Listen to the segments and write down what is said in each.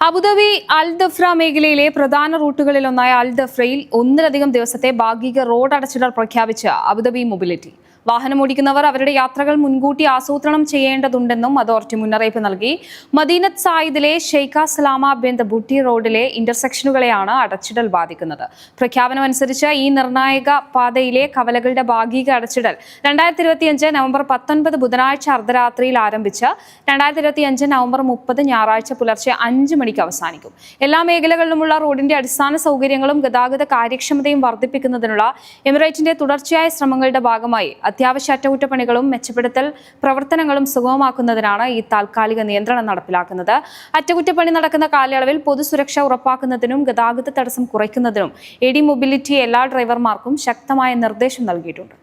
Abu Dhabi Al Dhafra മേഖലയിലെ പ്രധാന റൂട്ടുകളിലൊന്നായ അൽ ദഫ്രയിൽ ഒന്നിലധികം ദിവസത്തെ ഭാഗിക റോഡ് അടച്ചിടൽ പ്രഖ്യാപിച്ച് അബുദാബി മൊബിലിറ്റി. വാഹനമോടിക്കുന്നവർ അവരുടെ യാത്രകൾ മുൻകൂട്ടി ആസൂത്രണം ചെയ്യേണ്ടതുണ്ടെന്നും അതോറിറ്റി മുന്നറിയിപ്പ് നൽകി. മദീനത്ത് സായിദിലെ ഷെയ്ഖ സലാമ ബിൻ ബുട്ടി റോഡിലെ ഇന്റർസെക്ഷനുകളെയാണ് അടച്ചിടൽ ബാധിക്കുന്നത്. പ്രഖ്യാപനമനുസരിച്ച് ഈ നിർണായക പാതയിലെ കവലകളുടെ ഭാഗിക അടച്ചിടൽ 2025 നവംബർ 19 ബുധനാഴ്ച അർദ്ധരാത്രിയിൽ ആരംഭിച്ച് 2025 നവംബർ 30 ഞായറാഴ്ച പുലർച്ചെ 5 മണിക്ക് അവസാനിക്കും. എല്ലാ മേഖലകളിലുമുള്ള റോഡിന്റെ അടിസ്ഥാന സൗകര്യങ്ങളും ഗതാഗത കാര്യക്ഷമതയും വർദ്ധിപ്പിക്കുന്നതിനുള്ള എമിറേറ്റിന്റെ തുടർച്ചയായ ശ്രമങ്ങളുടെ ഭാഗമായി അത്യാവശ്യ അറ്റകുറ്റപ്പണികളും മെച്ചപ്പെടുത്തൽ പ്രവർത്തനങ്ങളും സുഗമമാക്കുന്നതിനാണ് ഈ താൽക്കാലിക നിയന്ത്രണം നടപ്പിലാക്കുന്നത്. അറ്റകുറ്റപ്പണി നടക്കുന്ന കാലയളവിൽ പൊതുസുരക്ഷ ഉറപ്പാക്കുന്നതിനും ഗതാഗത തടസ്സം കുറയ്ക്കുന്നതിനും എഡി മൊബിലിറ്റി എല്ലാ ഡ്രൈവർമാർക്കും ശക്തമായ നിർദ്ദേശം നൽകിയിട്ടുണ്ട്.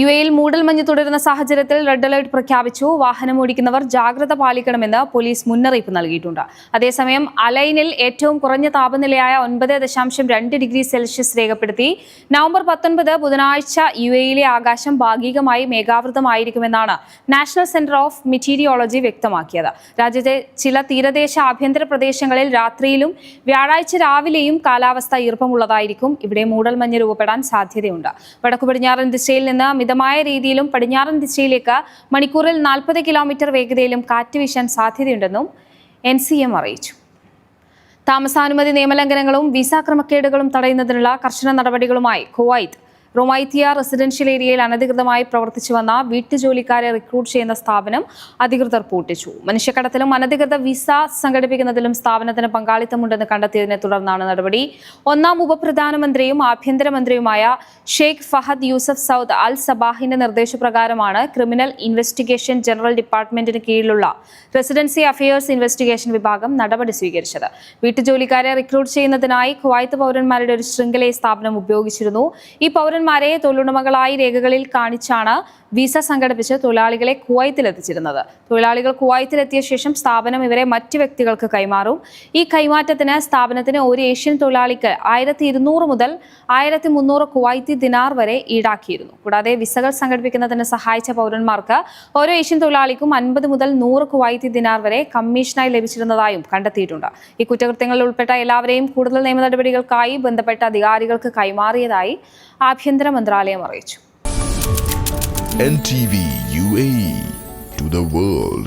യുഎഇയിൽ മൂടൽമഞ്ഞ് തുടരുന്ന സാഹചര്യത്തിൽ റെഡ് അലർട്ട് പ്രഖ്യാപിച്ചു. വാഹനം ഓടിക്കുന്നവർ ജാഗ്രത പാലിക്കണമെന്ന് പോലീസ് മുന്നറിയിപ്പ് നൽകിയിട്ടുണ്ട്. അതേസമയം അലൈനിൽ ഏറ്റവും കുറഞ്ഞ താപനിലയായ 9.2 ഡിഗ്രി സെൽഷ്യസ് രേഖപ്പെടുത്തി. നവംബർ 19 ബുധനാഴ്ച യുഎഇയിലെ ആകാശം ഭാഗികമായി മേഘാവൃതമായിരിക്കുമെന്നാണ് നാഷണൽ സെന്റർ ഓഫ് മെറ്റീരിയോളജി വ്യക്തമാക്കിയത്. രാജ്യത്തെ ചില തീരദേശ ആഭ്യന്തര പ്രദേശങ്ങളിൽ രാത്രിയിലും വ്യാഴാഴ്ച രാവിലെയും കാലാവസ്ഥ ഈർപ്പമുള്ളതായിരിക്കും. ഇവിടെ മൂടൽമഞ്ഞ് രൂപപ്പെടാൻ സാധ്യതയുണ്ട്. വടക്കു പടിഞ്ഞാറൻ ദിശയിൽ നിന്ന് മിതമായ രീതിയിലും പടിഞ്ഞാറൻ ദിശയിലേക്ക് മണിക്കൂറിൽ 40 കിലോമീറ്റർ വേഗതയിലും കാറ്റ് വീശാൻ സാധ്യതയുണ്ടെന്നും NCM അറിയിച്ചു. താമസാനുമതി നിയമലംഘനങ്ങളും വിസ ക്രമക്കേടുകളും തടയുന്നതിനുള്ള കർശന നടപടികളുമായി കുവൈത്ത് റൊമൈത്തിയ റെസിഡൻഷ്യൽ ഏരിയയിൽ അനധികൃതമായി പ്രവർത്തിച്ചു വന്ന വീട്ടുജോലിക്കാരെ റിക്രൂട്ട് ചെയ്യുന്ന സ്ഥാപനം അധികൃതർ പൂട്ടിച്ചു. മനുഷ്യക്കടത്തിലും അനധികൃത വിസ സംഘടിപ്പിക്കുന്നതിലും സ്ഥാപനത്തിന് പങ്കാളിത്തമുണ്ടെന്ന് കണ്ടെത്തിയതിനെ തുടർന്നാണ് നടപടി. ഒന്നാം ഉപപ്രധാനമന്ത്രിയും ആഭ്യന്തരമന്ത്രിയുമായ ഷെയ്ഖ് ഫഹദ് യൂസഫ് സൗദ് അൽ സബാഹിന്റെ നിർദ്ദേശപ്രകാരമാണ് ക്രിമിനൽ ഇൻവെസ്റ്റിഗേഷൻ ജനറൽ ഡിപ്പാർട്ട്മെന്റിന് കീഴിലുള്ള റെസിഡൻസി അഫയേഴ്സ് ഇൻവെസ്റ്റിഗേഷൻ വിഭാഗം നടപടി സ്വീകരിച്ചത്. വീട്ടുജോലിക്കാരെ റിക്രൂട്ട് ചെയ്യുന്നതിനായി കുവൈത്ത് പൗരന്മാരുടെ ഒരു ശൃംഖലയെ സ്ഥാപനം ഉപയോഗിച്ചിരുന്നു. ഈ പൗരന്മാരെ തൊഴിലുടമകളായി രേഖകളിൽ കാണിച്ചാണ് വിസ സംഘടിപ്പിച്ച് തൊഴിലാളികളെ കുവൈത്തിലെത്തിച്ചിരുന്നത്. തൊഴിലാളികൾ കുവൈത്തിലെത്തിയ ശേഷം സ്ഥാപനം ഇവരെ മറ്റ് വ്യക്തികൾക്ക് കൈമാറും. ഈ കൈമാറ്റത്തിന് സ്ഥാപനത്തിന് ഒരു ഏഷ്യൻ തൊഴിലാളിക്ക് 1200 മുതൽ 1300 കുവൈത്തി ദിനാർ വരെ ഈടാക്കിയിരുന്നു. കൂടാതെ വിസകൾ സംഘടിപ്പിക്കുന്നതിന് സഹായിച്ച പൗരന്മാർക്ക് ഓരോ ഏഷ്യൻ തൊഴിലാളിക്കും 50 മുതൽ 100 കുവൈത്തി ദിനാർ വരെ കമ്മീഷനായി ലഭിച്ചിരുന്നതായും കണ്ടെത്തിയിട്ടുണ്ട്. ഈ കുറ്റകൃത്യങ്ങളിൽ ഉൾപ്പെട്ട എല്ലാവരെയും കൂടുതൽ നിയമ നടപടികൾക്കായി ബന്ധപ്പെട്ട അധികാരികൾക്ക് കൈമാറിയതായി ആഭ്യന്തര മന്ത്രാലയം അറിയിച്ചു. NTV UAE to the world.